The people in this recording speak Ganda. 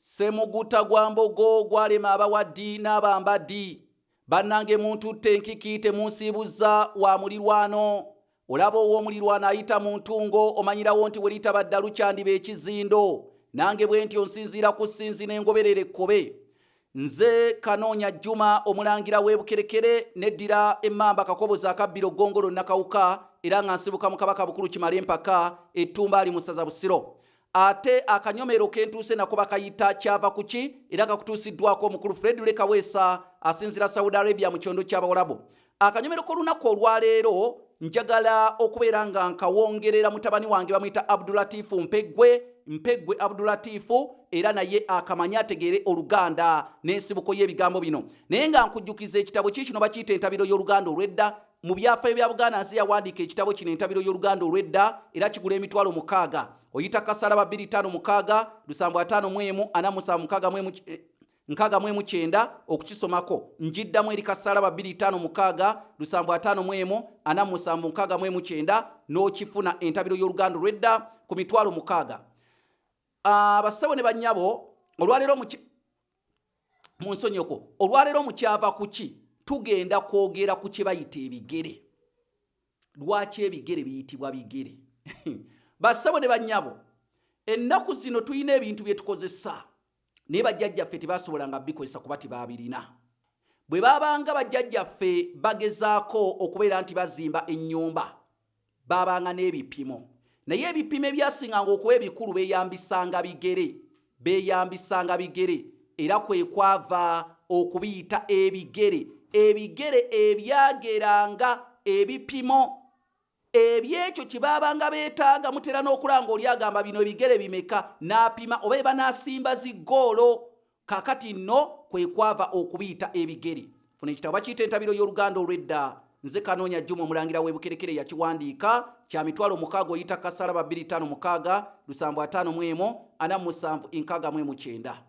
Semuguta gwa mbogo gwalema abawaddi n'abambaddi. Bannange muntu tenkiki temunsibuza wa mulirwano. Olaba ow'omulirwano ayita mu ntungo omanyirawo nti welitabadda lukyandiba ekizindo. Nange bwe ntyo nsinziira ku ssinzi n'engoberere ekkobe. Nze Kanoonya Juma omulangira w'Ebukerekere neddira emmamba Kakobozi akabbiro Ggongolo Nakawuka era nga nsibuka mu Kabaka Bukulu Kimala Empaka Ettumba ali mu ssaza Busiro. Ate akanyomero kentuuse nako bakayita kyava kuki era kakutuusiddwako omukulu Fred Lekaweesa asinzira Saudi Arabia mu kyondo ky'Abawalabu. Akanyomero k'olunaku olwaleero njagala okubeera nga nkawongerera mutabani wange bamuyita Abdulatifu Mpeggwe Abdulatifu era naye akamanya ategeere Oluganda n'ensibuko y'ebigambo bino. Naye nga nkujjukiza ekitabo kino bakiyita entabiro y'Oluganda olw'edda. Mu byafaayo bya Buganda nsi yawandiika ekitabo kino entabiro y'Oluganda olw'edda era kigula emitwalo 6. Oyita kasaraba 256 751 476 669 okukisomako. Njiddamu eri kasaraba 256 751 476 n'okifuna entabiro y'Oluganda olw'edda ku mitwalo 6. Abassebo ne bannyabo olwaleero mu nsonyoko olwaleero mu kyava kuki tugenda kwogera ku kye bayita ebigere. Lwaki ebigere biyitibwa bigere? Bassebo ne bannyabo ennaku zino tulina ebintu bye tukozesa naye bajjajjaffe tebasobolanga bikozesa kuba tebaabirina. Bwe baabanga bajjajjaffe bagezaako okubeera nti bazimba ennyumba baabanga n'ebipimo, naye ebipimo ebyasinganga okuba ebikulu beeyambisanga bigere era kwe kwava okubiyita ebigere. Ebigere ebyageranga ebipimo ebyekyo kye baabanga beetaaga. Mutera n'okulanga oli agamba bino ebigere bimeka n'apima oba eba n'asimba ziggoolo. Kaakati nno kwe kwava okubiyita ebigere. Funa ekitabo bakiyita entabiro y'Oluganda olw'edda. Nze Kanoonya Juma omulangira w'Ebukerekere yakiwandiika kya mitwalo 6 oyita kasaraba 256 751 476 69.